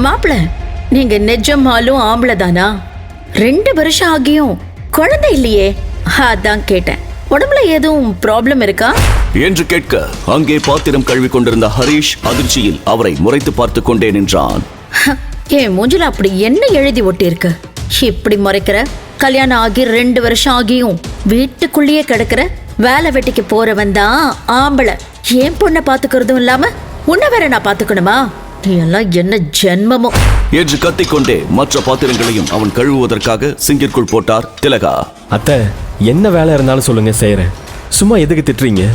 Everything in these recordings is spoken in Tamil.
மாப்பிள, நீங்க நிஜமாலும் ஆம்பளை தானா? 2 வருஷம் ஆகியும் குழந்தை இல்லையே, அதான் கேட்டேன். உடம்புல எதுவும் ப்ராப்ளம் இருக்கா என்று கேட்க அங்கே பாத்திரம் கழுவி கொண்டிருந்த ஹரிஷ் அதிர்ச்சியில் அவரை முறைத்து பார்த்து கொண்டே நின்றான். என் மூஞ்சில அப்படி என்ன எழுதி ஒட்டி இருக்கு? இப்படி முறைக்கிற? கல்யாணம் ஆகி 2 வருஷம் ஆகியும் வீட்டுக்குள்ளேயே கிடக்குற. வேலை வெட்டிக்கு போறவன் தான் ஆம்பளை. என் பொண்ணை பாத்துக்கிறதும் இல்லாம உன்னை வேற நான் பாத்துக்கணுமா? எல்லாம் என்ன ஜென்மமோ என்று கத்திக்கொண்டே மற்ற பாத்திரங்களையும் அவன் கழுவுவதற்காக சிங்கிற்குள் போட்டார் திலகா. அத்தை, என்ன வேலை இருந்தாலும் சொல்லுங்க, செய்யறேன். சும்மா எதுக்கு திட்டுறீங்க?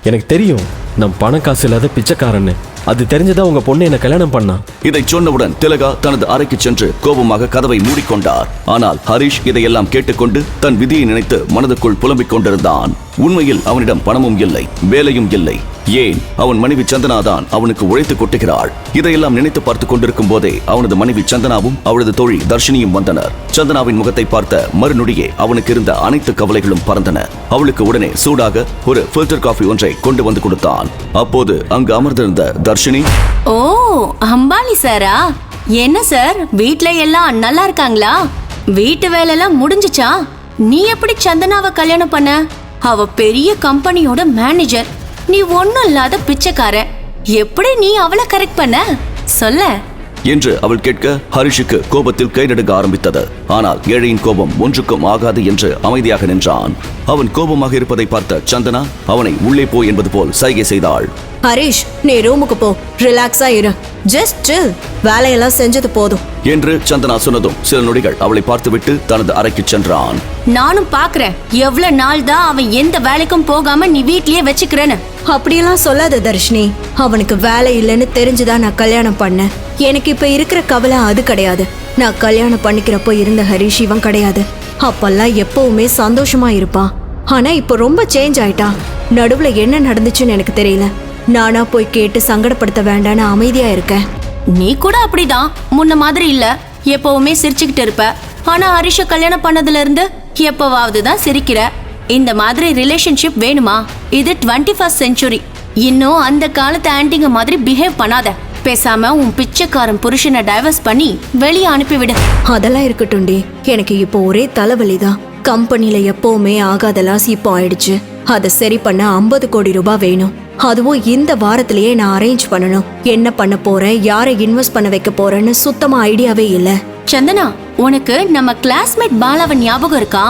எனக்கு தெரியும் நான் பணம் காசு இல்லாத பிச்சைக்காரன்னு. அது தெரிஞ்சுதான் உங்க பொண்ணு என்ன கல்யாணம் பண்ணா. இதை சொன்னவுடன் திலகா தனது அறைக்கு சென்று கோபமாக கதவை மூடிக்கொண்டார். ஆனால் ஹரிஷ் இதையெல்லாம் கேட்டுக்கொண்டு தன் விதியை நினைத்து மனதுக்குள் புலம்பிக் கொண்டிருந்தான். உண்மையில் அவனிடம் பணமும் இல்லை, வேலையும் இல்லை. ஏன், அவன் மனைவி சந்தனா தான் அவனுக்கு உழைத்து கொட்டுகிறாள். இதையெல்லாம் நினைத்து பார்த்து கொண்டிருக்கும் போதே அவனது மனைவி சந்தனாவும் அவளது தோழி தர்ஷினியும் வந்தனர். சந்தனாவின் முகத்தை பார்த்த மறுநொடியே அவனுக்கு இருந்த அனைத்து கவலைகளும் பறந்தன. அவளுக்கு உடனே சூடாக ஒரு ஃபில்டர் காஃபி ஒன்றை கொண்டு வந்து கொடுத்தான். அப்போது அங்கு அமர்ந்திருந்த தர்ஷினி, ஓ, அம்பானி சாரா? என்ன சார், வீட்ல எல்லாம் நல்லா இருக்காங்களா? வீட்டு வேலை எல்லாம் முடிஞ்சுச்சா? நீ எப்படி சந்தனாவை கல்யாணம் பண்ண? அவ பெரிய கம்பெனியோட மேனேஜர், நீ ஒண்ணும் இல்லாத பிச்சைக்கார. எப்படி நீ அவளை கரெக்ட் பண்ண? சொல்ல என்று அவள் கேட்க ஹரிஷுக்கு கோபத்தில் கை நடுங்க ஆரம்பித்தது. ஆனால் ஏழையின் கோபம் ஒன்றுக்கும் ஆகாது என்று அமைதியாக நின்றான். அவன் கோபமாக இருப்பதை பார்த்த சந்தனா அவனை உள்ளே போ என்பது போல் சைகை செய்தாள். ஹரிஷ், நீ ரூமுக்கு போ, ரிலாக்ஸா இரு, ஜஸ்ட் சில், வேலையெல்லாம் செஞ்சது போதும் என்று சந்தனா சொன்னதும் சில நொடிகள் அவளை பார்த்துவிட்டு தனது அறைக்கு சென்றான். நானும் பாக்குறேன் எவ்வளவு நாள் தான் அவன் எந்த வேலைக்கும் போகாம நீ வீட்லயே வச்சுக்கிறேன்னு. அப்படியெல்லாம் சொல்லாத தர்ஷினி. அவனுக்கு வேலை இல்லைன்னு தெரிஞ்சுதான் நான் கல்யாணம் பண்ணேன். எனக்கு இப்ப இருக்கிற கவலை அது கிடையாது. நான் கல்யாணம் பண்ணிக்கிறப்போ இருந்த ஹரிஷ் இவன் கிடையாது. அப்பெல்லாம் எப்பவுமே சந்தோஷமா இருப்பான். ஆனா இப்ப ரொம்ப சேஞ்ச் ஆயிட்டான். நடுவுல என்ன நடந்துச்சுன்னு எனக்கு தெரியல. நானா போய் கேட்டு சங்கடப்படுத்த வேண்டான்னு அமைதியா இருக்கேன். நீ கூட அப்படிதான், முன்ன மாதிரி இல்ல. எப்பவுமே சிரிச்சுக்கிட்டு இருப்ப. ஆனா ஹரிஷ கல்யாணம் பண்ணதுல இருந்து எப்பவாவது தான் சிரிக்கிற. இந்த மாதிரி ரிலேஷன்ஷிப் வேணுமா? இது 21st century. இன்னும் அந்த காலத்து ஆன்டிங்க மாதிரி பிஹேவ் பண்ணாத. பேசாம உன் பிச்சைக்காரன் புருஷனை டைவர்ஸ் பண்ணி வெளியே அனுப்பிவிடு. அதெல்லாம் இருக்கட்டும்டி. எனக்கு இப்போ ஒரே தலைவலிதான். கம்பெனில எப்பவுமே ஆகாத லாஸ் இப்போ ஆயிடுச்சு. அதை சரி பண்ண 50 கோடி ரூபாய் வேணும். அதுவும் இந்த வாரத்திலேயே நான் அரேஞ்ச் பண்ணணும். என்ன பண்ண போறேன், யாரை இன்வெஸ்ட் பண்ண வைக்க போறேன்னு சுத்தமா ஐடியாவே இல்ல. சந்தனா, உனக்கு நம்ம கிளாஸ்மேட் பாலாவன் ஞாபகம் இருக்கா?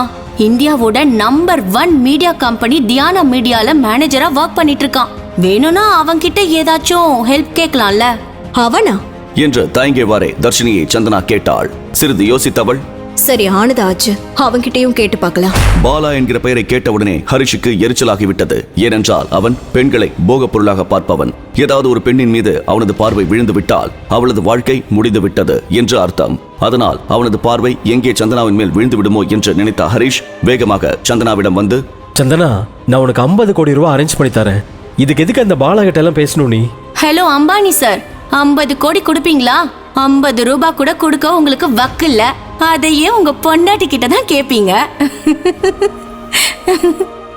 இந்தியாவோட நம்பர் 1 மீடியா கம்பெனி தியானா மீடியால மேனேஜரா ஒர்க் பண்ணிட்டு இருக்கான். வேணும்னா அவன்கிட்ட ஏதாச்சும் ஹெல்ப் கேட்கலாம்ல. அவனா என்று தயங்கியவாறே தர்ஷினியை சந்தனா கேட்டாள். சிறிது யோசித்தவள், சரி ஆனதாச்சு, அவன்கிட்டயும் கேட்டு பார்க்கலாம். பாலா என்கிற பெயரை கேட்டவுடனே ஹரிஷுக்கு எரிச்சலாகிவிட்டது. ஏனென்றால் அவன் பெண்களை போகப் பொருளாக பார்ப்பவன். ஏதாவது ஒரு பெண்ணின் மீது அவனது பார்வை விழுந்து விட்டால் அவளது வாழ்க்கை முடிந்து விட்டது என்று அர்த்தம். அதனால் அவனது பார்வை எங்கே சந்தனாவின் மேல் விழுந்து விடுமோ என்று நினைத்த ஹரிஷ் வேகமாக சந்தனாவிடம் வந்து, சந்தனா, நான் உனக்கு 50 கோடி ரூபாய் அரேஞ்ச் பண்ணி தரேன். இதுக்கு எதுக்கு அந்த பாலா கிட்ட எல்லாம் பேசணும் நீ? ஹலோ அம்பானி சார், 50 கோடி கொடுப்பீங்களா? 50 ரூபாய் கூட கொடுக்க உங்களுக்கு வக்கு இல்ல. அதையே உங்க பொண்டாட்டி கிட்ட தான் கேப்பீங்க.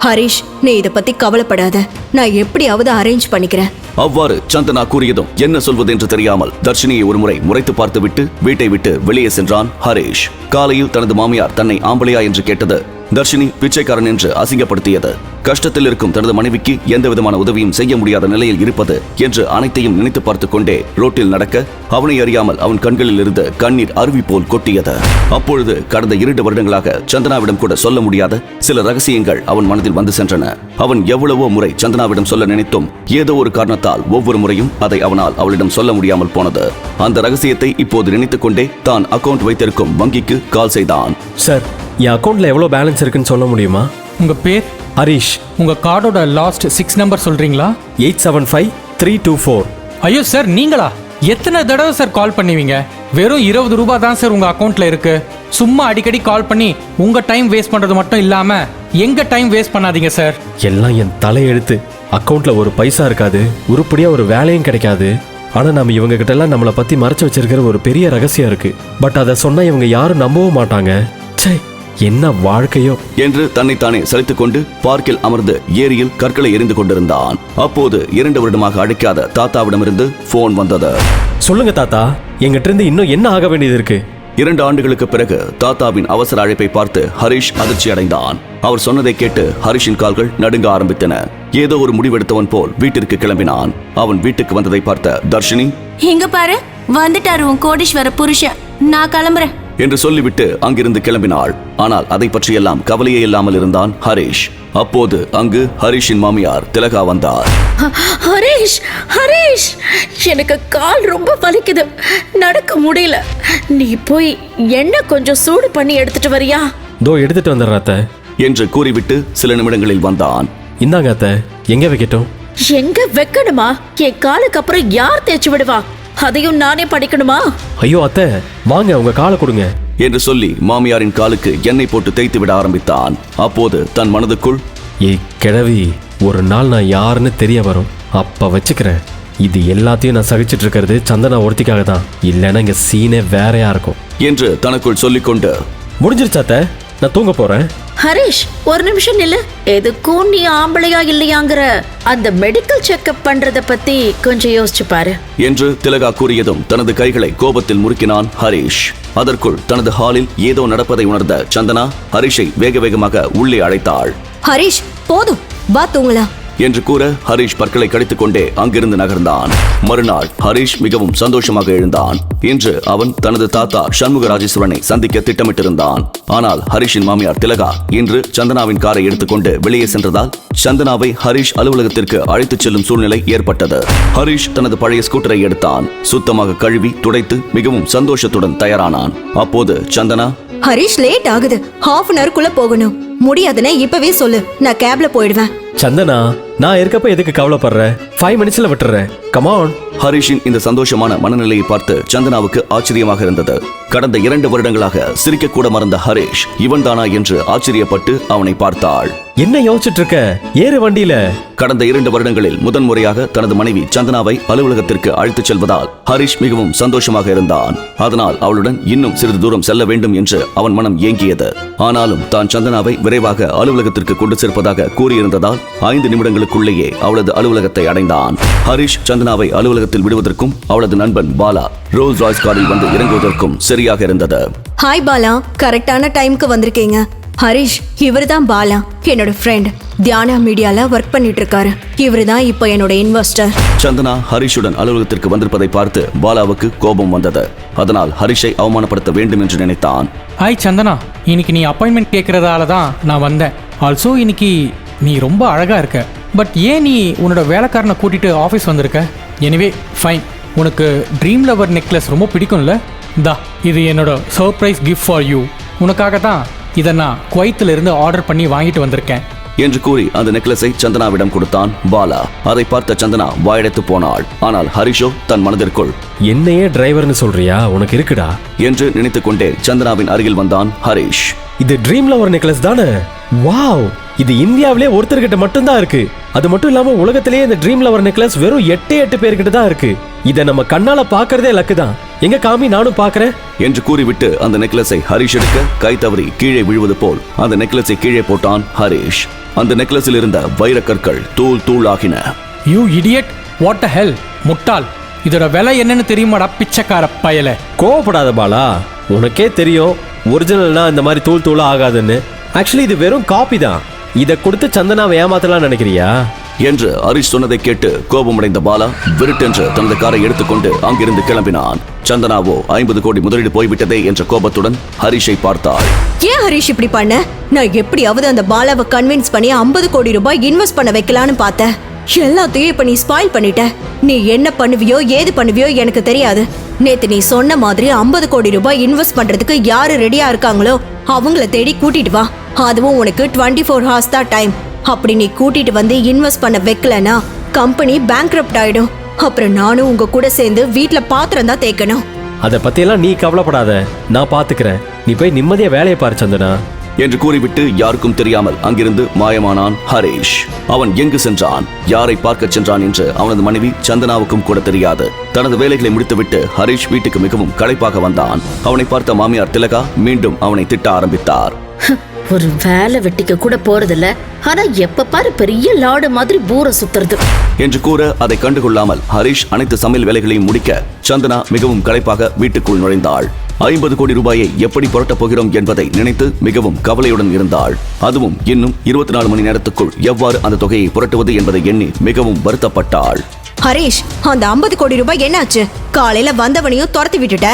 ஹரிஷ், நீ இத பத்தி கவலைப்படாத. நான் எப்படியாவது அரேஞ்ச் பண்ணிக்கிறேன். அவ்வாறு சந்தனா கூறியதும் என்ன சொல்வது என்று தெரியாமல் தர்ஷினியை ஒருமுறை முறைத்து பார்த்துவிட்டு வீட்டை விட்டு வெளியே சென்றான் ஹரிஷ். காலையில் தனது மாமியார் தன்னை ஆம்பளையா என்று கேட்டது தர்ஷினி பிச்சைக்காரன் என்று அசிங்கப்படுத்தியது. கஷ்டத்தில் இருக்கும் தனது மனைவிக்கு எந்த விதமான உதவியும் செய்ய முடியாத நிலையில் இருப்பது என்று அனைத்தையும் நினைத்து பார்த்து கொண்டே ரோட்டில் நடக்க அவனை அறியாமல் அவன் கண்களில் இருந்து கண்ணீர் அருவி போல் கொட்டியது. அப்பொழுது கடந்த 2 வருடங்களாக சந்தனாவிடம் கூட சொல்ல முடியாத சில ரகசியங்கள் அவன் மனதில் வந்து சென்றன. அவன் எவ்வளவோ முறை சந்தனாவிடம் சொல்ல நினைத்தும் ஏதோ ஒரு காரணத்தால் ஒவ்வொரு முறையும் அதை அவனால் அவளிடம் சொல்ல முடியாமல் போனது. அந்த ரகசியத்தை இப்போது நினைத்துக் கொண்டே தான் அக்கவுண்ட் வைத்திருக்கும் வங்கிக்கு கால் செய்தான். சார், என் அக்கௌண்ட்ல எவ்வளவு பேலன்ஸ் இருக்குன்னு சொல்ல முடியுமா? உங்க பேர்? ஹரிஷ். உங்க கார்டோட லாஸ்ட் 6 நம்பர் சொல்றீங்களா? 875324. ஐயோ சார், நீங்களா? எத்தனை தடவை சார் கால் பண்ணுவீங்க? வெறும் 20 ரூபாய் தான் சார் உங்க அக்கௌண்ட்ல இருக்கு. சும்மா அடிக்கடி கால் பண்ணி உங்க டைம் வேஸ்ட் பண்றது மட்டும் இல்லாம எங்க டைம் வேஸ்ட் பண்ணாதீங்க சார். எல்லாம் என் தலையெழுத்து. அக்கௌண்ட்ல ஒரு பைசா இருக்காது, உருப்படியா ஒரு வேலையும் கிடைக்காது. ஆனா நம்ம இவங்க கிட்ட எல்லாம் நம்மளை பத்தி மறைச்சு வச்சிருக்கிற ஒரு பெரிய ரகசியம் இருக்கு. பட் அதை சொன்னா இவங்க யாரும் நம்பவும் மாட்டாங்க. சே, என்ன வாழ்க்கையோ என்று தன்னைத்தானே சலித்துக் கொண்டு பார்க்கில் அமர்ந்து ஏரியில் கற்களை எறிந்து கொண்டிருந்தான். அப்போது 2 வருடமாக அழைக்காத தாத்தாவிடமிருந்து போன் வந்தது. சொல்லுங்க தாத்தா, எங்கிட்ட இருந்து இன்னும் என்ன ஆக வேண்டியது இருக்கு? 2 ஆண்டுகளுக்கு பிறகு தாத்தாவின் அவசர அழைப்பை பார்த்து ஹரிஷ் அதிர்ச்சி அடைந்தான். அவர் சொன்னதை கேட்டு ஹரிஷின் கால்கள் நடுங்க ஆரம்பித்தன. ஏதோ ஒரு முடிவெடுத்தவன் போல் வீட்டிற்கு கிளம்பினான். அவன் வீட்டுக்கு வந்ததை பார்த்த தர்ஷினி, இங்க பாரு, வந்துட்டாரு உன் கோடீஸ்வர புருஷன். நான் கிளம்புறேன் என்று சொல்லிவிட்டு அங்கிருந்து கிளம்பினாள். ஆனால் அதை பற்றியெல்லாம் கவலையே இல்லாமல் இருந்தான் ஹரிஷ். அப்போது அங்கு ஹரிஷின் மாமியார் திலகா வந்தார். ஹரிஷ், ஹரிஷ், எனக்கு கால் ரொம்ப வலிக்குது, நடக்க முடியல. நீ போய் எண்ணெய் கொஞ்சம் சூடு பண்ணி எடுத்துட்டு வரியா? தோ எடுத்துட்டு வந்துடுறேன் அத்தை என்று கூறிவிட்டு சில நிமிடங்களில் வந்தான். இந்தாங்க அத்தை, எங்க வைக்கட்டும்? எங்க வைக்கணுமா? என் காலுக்கு அப்புறம் யார் தேய்ச்சி விடுவா? அதையும் நானே படிக்கணுமா? ஐயோ அத்தை, வாங்க உங்க காலை கொடுங்க என்று சொல்லி மாமியாரின் காலுக்கு எண்ணெய் போட்டு தேய்த்து விட ஆரம்பித்தான். அப்போது தன் மனதுக்குள், ஏய் கிழவி, ஒரு நாள் நான் யாருன்னு தெரிய வரும், அப்ப வச்சுக்கிறேன். இது எல்லாத்தையும் நான் சகிச்சிட்டு இருக்கிறது சந்தனா ஒருத்திக்காக தான், இல்லைன்னா இங்க சீனே வேறையா இருக்கும் என்று தனக்குள் சொல்லிக்கொண்டு, முடிஞ்சிருச்சா அத்தை, நான் தூங்க போறேன். ஹரிஷ், ஒரு நிமிஷம் நில்லு. எதுக்கும் நீ ஆம்பளையா இல்லையாங்கிற அந்த மெடிக்கல் செக்அப் பண்றத பத்தி கொஞ்சம் யோசிச்சு பாரு என்று திலகா கூறியதும் தனது கைகளை கோபத்தில் முறுக்கினான் ஹரிஷ். அதற்குள் தனது ஹாலில் ஏதோ நடப்பதை உணர்ந்த சந்தனா ஹரிஷை வேக வேகமாக உள்ளே அழைத்தாள். ஹரிஷ், போதும், வா தூங்கலாம். என்று கூற ஹரிஷ் பற்களை கடித்துக் கொண்டே அங்கிருந்து நகர்ந்தான். மறுநாள் ஹரிஷ் மிகவும் சந்தோஷமாக எழுந்தான். இன்று அவன் தனது தாத்தா சண்முக ராஜேஸ்வரனை சந்திக்க திட்டமிட்டிருந்தான். ஆனால் ஹரிஷின் மாமியார் திலகா இன்று சந்தனாவின் காரை எடுத்துக்கொண்டு வெளியே சென்றதால் சந்தனாவை ஹரிஷ் அலுவலகத்திற்கு அழைத்துச் செல்லும் சூழ்நிலை ஏற்பட்டது. ஹரிஷ் தனது பழைய ஸ்கூட்டரை எடுத்தான். சுத்தமாக கழுவி துடைத்து மிகவும் சந்தோஷத்துடன் தயாரானான். அப்போது சந்தனா, ஹரிஷ், லேட் ஆகுது, ஹாஃப் அன் ஹவர்க்குள்ள போகணும். முடியாதுன்னா இப்பவே சொல்லு, நான் கேப்ல போயிடுவேன். சந்தனா, நான் இருக்கப்ப எதுக்கு கவலைப்படுற? 5 மினிட்ஸ்ல விட்டுறேன், கமான். ஹரிஷின் இந்த சந்தோஷமான மனநிலையை பார்த்து சந்தனாவுக்கு ஆச்சரியமாக இருந்தது. கடந்த 2 வருடங்களாக சிரிக்க கூட மறந்த ஹரிஷ் இவன்தானா என்று ஆச்சரியப்பட்டு அவனை பார்த்தாள். என்ன யோசிச்சுட்டு இருக்க? ஏறு வண்டியில. கடந்த 2 வருடங்களில் முதன்முறையாக தனது மனைவி சந்தனாவை அலுவலகத்திற்கு அழைத்துச் செல்வதால் ஹரிஷ் மிகவும் சந்தோஷமாக இருந்தான். அதனால் அவளுடன் இன்னும் சிறிது தூரம் செல்ல வேண்டும் என்று அவன் மனம் ஏங்கியது. ஆனாலும் தான் சந்தனாவை விரைவாக அலுவலகத்திற்கு கொண்டு சேர்ப்பதாக கூறியிருந்ததால் 5 நிமிடங்களுக்குள்ளேயே அவளது அலுவலகத்தை அடைந்தான். ஹரிஷ் சந்தனாவை அலுவலகத்தில் விடுவதற்கும் அவளது நண்பன் பாலா ரோல்ஸ் ராய்ஸ் காரில் வந்து இறங்குவதற்கும் சரியாக இருந்தது. ஹாய் பாலா, கரெக்டான டைம்க்கு வந்திருக்கீங்க. ஹரிஷ், இவர்தான் பாலா, என்னோட ஃப்ரெண்ட். தியானா மீடியால ஒர்க் பண்ணிட்டு இருக்காரு. இவருதான் இப்போ என்னோட இன்வெஸ்டர். சந்தனா ஹரிஷுடன் அலுவலகத்திற்கு வந்திருப்பதை பார்த்து பாலாவுக்கு கோபம் வந்தது. அதனால் ஹரிஷை அவமானப்படுத்த வேண்டும் என்று நினைத்தான். ஹாய் சந்தனா, இன்னைக்கு நீ அப்பாயின்மெண்ட் கேட்கறதால தான் நான் வந்தேன். ஆல்சோ இன்னைக்கு நீ ரொம்ப அழகா இருக்க. பட் ஏன் நீ உன்னோட வேலைக்காரனை கூட்டிட்டு ஆஃபீஸ் வந்திருக்க? Anyway fine. உனக்கு ட்ரீம் லவர் நெக்லஸ் ரொம்ப பிடிக்கும்ல? தா, இது என்னோட சர்ப்ரைஸ் கிஃப்ட் ஃபார் யூ. உனக்காக தான் இதை நான் குவைத்துல இருந்து ஆர்டர் பண்ணி வாங்கிட்டு வந்திருக்கேன் என்று கூறி அந்த நெக்லஸை சந்தனாவிடம் கொடுத்தான் பாலா. அதை பார்த்த சந்தனா வாயடைத்து போனாள். ஆனால் ஹரிஷோ தன் மனதிற்குள், என்னையே டிரைவர்னு சொல்றியா? உனக்கு இருக்குடா என்று நினைத்துக் கொண்டே சந்தனாவின் அருகில் வந்தான் ஹரிஷ். இது ட்ரீம் லவர் நெக்லஸ் தானே? வாவ், இது இந்தியாவிலே ஒருத்தர்கிட்ட மட்டும்தான் இருக்கு. அது மட்டும் இல்லாம உலகத்திலேயே இந்த ட்ரீம் லவர் நெக்லஸ் வெறும் 8 பேர்கிட்ட தான் இருக்கு. இதை நம்ம கண்ணால பாக்குறதே லக்கு தான். எங்க காமி, நானும் பாக்குறேன் என்று கூறிவிட்டு அந்த நெக்லஸை ஹரிஷ் எடுக்க கை தவறி கீழே விழுவது போல் அந்த நெக்லஸை கீழே போட்டான் ஹரிஷ். அந்த நெக்லஸில் இருந்த வைரக்கற்கள் தூள் தூளாகின. யூ இடியட், வாட் த ஹெல், முட்டாள். இதோட விலை என்னன்னு தெரியுமாடா பிச்சைக்கார பயல? கோவப்படாத பாலா, உனக்கே தெரியும் ஒரிஜினல்னா இந்த மாதிரி தூள் தூளா ஆகாதுன்னு. ஆக்சுவலி இது வெறும் காப்பி தான். இதை கொடுத்து சந்தனாவை ஏமாத்தலாம் நினைக்கிறியா? என்று ஹரிஷ் சொன்னதை கேட்டு கோபமடைந்த பாலா விருட்டென்று தனது காரை எடுத்துக்கொண்டு அங்கிருந்து கிளம்பினான். சந்தனாவோ 50 கோடி முதலீடு போய்விட்டதே என்ற கோபத்துடன் ஹரிஷை பார்த்தாள். ஏன் ஹரிஷ் இப்படி பண்ண? நான் எப்படியாவது அந்த பாலாவை கன்வின்ஸ் பண்ணி 50 கோடி ரூபாய் இன்வெஸ்ட் பண்ண வைக்கலான்னு பார்த்தேன். எல்லாத்தையும் இப்ப நீ ஸ்பாயில் பண்ணிட்ட. நீ என்ன பண்ணுவியோ ஏது பண்ணுவியோ எனக்கு தெரியாது. நேத்து நீ சொன்ன மாதிரி 50 கோடி ரூபாய் இன்வெஸ்ட் பண்றதுக்கு யாரு ரெடியா இருக்காங்களோ அவங்கள தேடி கூட்டிட்டு வா. அதுவும் உனக்கு 24 ஹார்ஸ் தான் டைம். அப்படி நீ கூட்டிட்டு வந்து இன்வெஸ்ட் பண்ண வைக்கலனா கம்பெனி பேங்க்ரப்ட் ஆயிடும். அப்புறம் நானும் உங்க கூட சேர்ந்து வீட்டுல பாத்திரம் தான் தேய்க்கணும். அதை பத்தியெல்லாம் நீ கவலைப்படாத, நான் பாத்துக்கிறேன். நீ போய் நிம்மதியா வேலையை பாரு சந்தனா என்று கூறிவிட்டு யாருக்கும் தெரியாமல் அங்கிருந்து மாயமானான் ஹரிஷ். அவன் எங்கு சென்றான், யாரை பார்க்க சென்றான் என்று அவனது மனைவி சந்தனாவுக்கும் கூட தெரியாது. தனது வேலைகளை முடித்துவிட்டு ஹரிஷ் வீட்டுக்கு மிகவும் களைப்பாக வந்தான். அவனை பார்த்த மாமியார் திலகா மீண்டும் அவனை திட்ட ஆரம்பித்தார். ஒரு வேலை வெட்டிக்க கூட போறதில்ல, ஆனா எப்ப பாரு பெரிய லாடு மாதிரி பூர சுத்துறது என்று கூற அதை கண்டுகொள்ளாமல் ஹரிஷ் அனைத்து சமையல் வேலைகளையும் முடிக்க சந்தனா மிகவும் களைப்பாக வீட்டுக்குள் நுழைந்தாள். 50 கோடி ரூபாயை எப்படி புரட்டப் போகிறோம் என்பதை நினைத்து மிகவும் கவலையுடன் இருந்தாள். அதுவும் இன்னும் 24 மணி நேரத்துக்குள் எவ்வாறு அந்த தொகையை புரட்டுவது என்பதை எண்ணி மிகவும் வருத்தப்பட்டாள். ஹரீஷ், அந்த 50 கோடி ரூபாய் என்னாச்சு? காலையில வந்தவனையும் துரத்தி விட்டுட்ட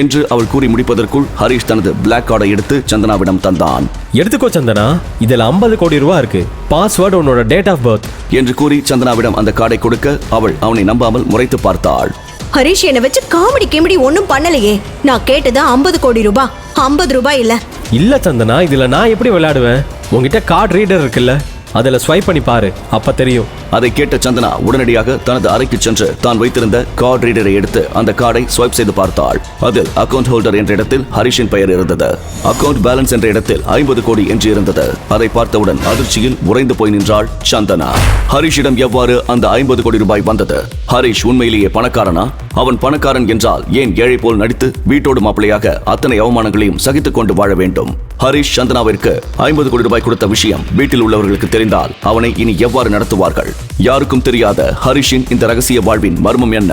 என்று அவள் கூறி முடிப்பதற்குள் ஹரிஷ் தனது பிளாக் கார்டை எடுத்து சந்தனாவிடம் தந்தான். எடுத்துக்கோ சந்தனா, இதுல 50 கோடி ரூபா இருக்கு. பாஸ்வேர்டு உன்னோட டேட் ஆஃப் பர்த் என்று கூறி சந்தனாவிடம் அந்த கார்டை கொடுக்க அவள் அவனை நம்பாமல் முறைத்து பார்த்தாள். ஹரீஷ், என்னை வச்சு காமெடி கிமெடி ஒன்னும் பண்ணலையே. நான் கேட்டது 50 கோடி ரூபாய், 50 ரூபாய் இல்ல. இல்ல சந்தனா, இதுல நான் எப்படி விளையாடுவேன்? உங்ககிட்ட கார்டு ரீடர் இருக்குல்ல, அதுல ஸ்வைப் பண்ணி பாரு, அப்ப தெரியும். அதை கேட்ட சந்தனா உடனடியாக தனது அறைக்கு சென்று தான் வைத்திருந்த கார்டு ரீடரை எடுத்து அந்த கார்டை ஸ்வைப் செய்து பார்த்தாள். அதில் அக்கவுண்ட் ஹோல்டர் என்ற இடத்தில் ஹரிஷின் பெயர் இருந்தது. அக்கவுண்ட் பேலன்ஸ் என்ற இடத்தில் 50 கோடி என்று இருந்தது. அதை பார்த்தவுடன் அதிர்ச்சியில் உறைந்து போய் நின்றாள் சந்தனா. ஹரிஷிடம் எவ்வாறு அந்த 50 கோடி ரூபாய் வந்தது? ஹரிஷ் உண்மையிலேயே பணக்காரனா? அவன் பணக்காரன் என்றால் ஏன் ஏழை போல் நடித்து வீட்டோடு மாப்பிளையாக அத்தனை அவமானங்களையும் சகித்துக் கொண்டு வாழ வேண்டும்? ஹரிஷ் சந்தனாவிற்கு 50 கோடி ரூபாய் கொடுத்த விஷயம் வீட்டில் உள்ளவர்களுக்கு தெரிந்தால் அவனை இனி எவ்வாறு நடத்துவார்கள்? யாருக்கும் தெரியாத ஹரிஷின் இந்த ரகசிய வாழ்வின் மர்மம் என்ன?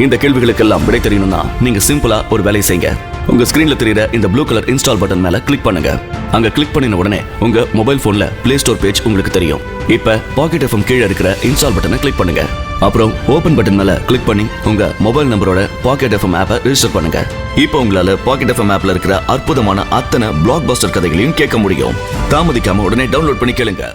இந்த கேள்விகளுக்கெல்லாம் விடை தெரியணும்னா நீங்க சிம்பிளா ஒரு வேலையை செய்யுங்க. உங்க ஸ்கிரீன்ல தெரியுற இந்த ப்ளூ கலர் இன்ஸ்டால் பட்டன் மேல கிளிக் பண்ணுங்க. அங்க கிளிக் பண்ணின உடனே உங்க மொபைல் போன்ல பிளே ஸ்டோர் பேஜ் உங்களுக்கு தெரியும். இப்ப பாக்கெட் எஃப்எம் கீழே இருக்கிற இன்ஸ்டால் பட்டனை கிளிக் பண்ணுங்க. அப்புறம் ஓபன் பட்டன் மேல கிளிக் பண்ணி உங்க மொபைல் நம்பரோட பாக்கெட் எஃப்எம் ஆப்பை ரெஜிஸ்டர் பண்ணுங்க. இப்போ உங்களால பாக்கெட் எஃப்எம் ஆப்ல இருக்கிற அற்புதமான அத்தனை பிளாக் பஸ்டர் கதைகளையும் கேட்க முடியும். தாமதிக்காம உடனே டவுன்லோட் பண்ணி கேளுங்க.